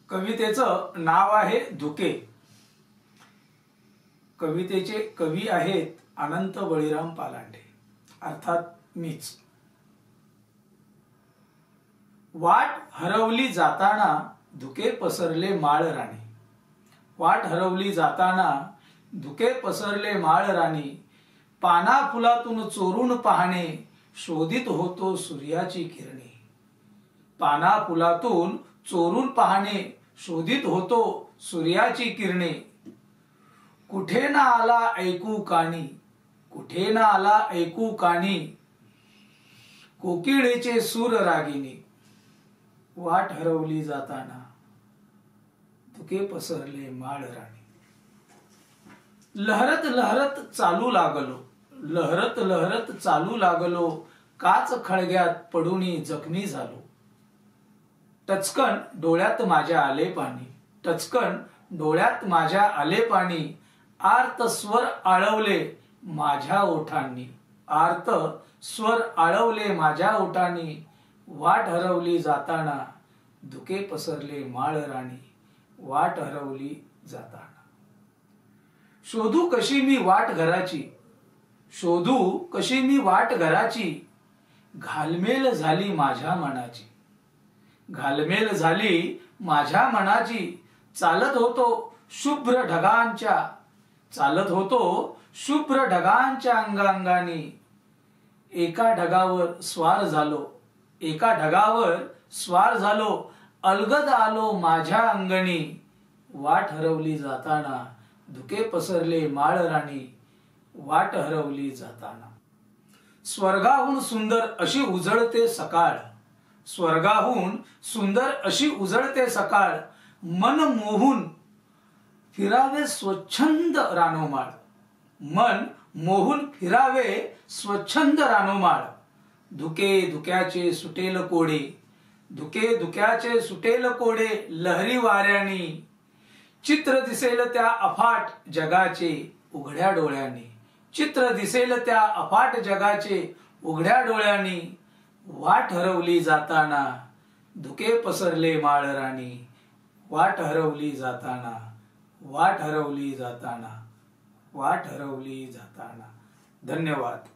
कवितेचं नाव आहे धुके। कवितेचे कवी आहेत अनंत बळीराम पालांडे, अर्थात मीच। वाट हरवली जाताना धुके पसरले माळ राणी। वाट हरवली जाताना धुके पसरले माळ राणी। पाना फुलातून चोरून पाहणे शोधित होतो सूर्याची किरणे। पाना फुलातून चोरून पाहणे शोधित होतो सूर्याची किरणे। कुठे ना आला ऐकू कानी, कुठे ना आला ऐकू कानी, कोकिळेचे सूर रागिनी। वाट हरवली जाताना धुके पसरले माळ राणी। लहरत लहरत चालू लागलो, लहरत लहरत चालू लागलो, काच खळग्यात पडूनी जखमी झालो। टचकन डोळ्यात माझ्या आले पाणी, टचकन डोळ्यात माझ्या आले पाणी। आर्त स्वर आळवले माझ्या ओठांनी, आर्त स्वर आळवले माझ्या ओठांनी। वाट हरवली जाताना धुके पसरले माळ राणी। वाट हरवली जाताना शोधू कशी मी वाट घराची, शोधू कशी मी वाट घराची। घालमेल झाली माझ्या मनाची, घालमेल झाली माझ्या मनाची। चालत होतो शुभ्र ढगांच्या, चालत होतो शुभ्र ढगांच्या अंगांगानी। एका ढगावर स्वार झालो, एका ढगावर स्वार झालो, अलगद आलो माझ्या अंगणी। वाट हरवली जाताना धुके पसरले माळ राणी। वाट हरवली जाताना स्वर्गाहून सुंदर अशी उजळते सकाळ, स्वर्गाहून सुंदर अशी उजळते सकाळ। मन मोहून फिरावे स्वच्छंद रानोमाळ, मन मोहून फिरावे स्वच्छंद रानोमाळ। धुके धुक्याचे सुटेल कोडे, धुके धुक्याचे सुटेल कोडे लहरी वाऱ्यानी। चित्र दिसेल त्या अफाट जगाचे उघड्या डोळ्यांनी, चित्र दिसेल त्या अफाट जगाचे उघड्या डोळ्यांनी। वाट हरवली जाताना धुके पसरले माळ राणी। वाट हरवली जाताना, वाट हरवली जाताना, वाट हरवली जाताना। धन्यवाद।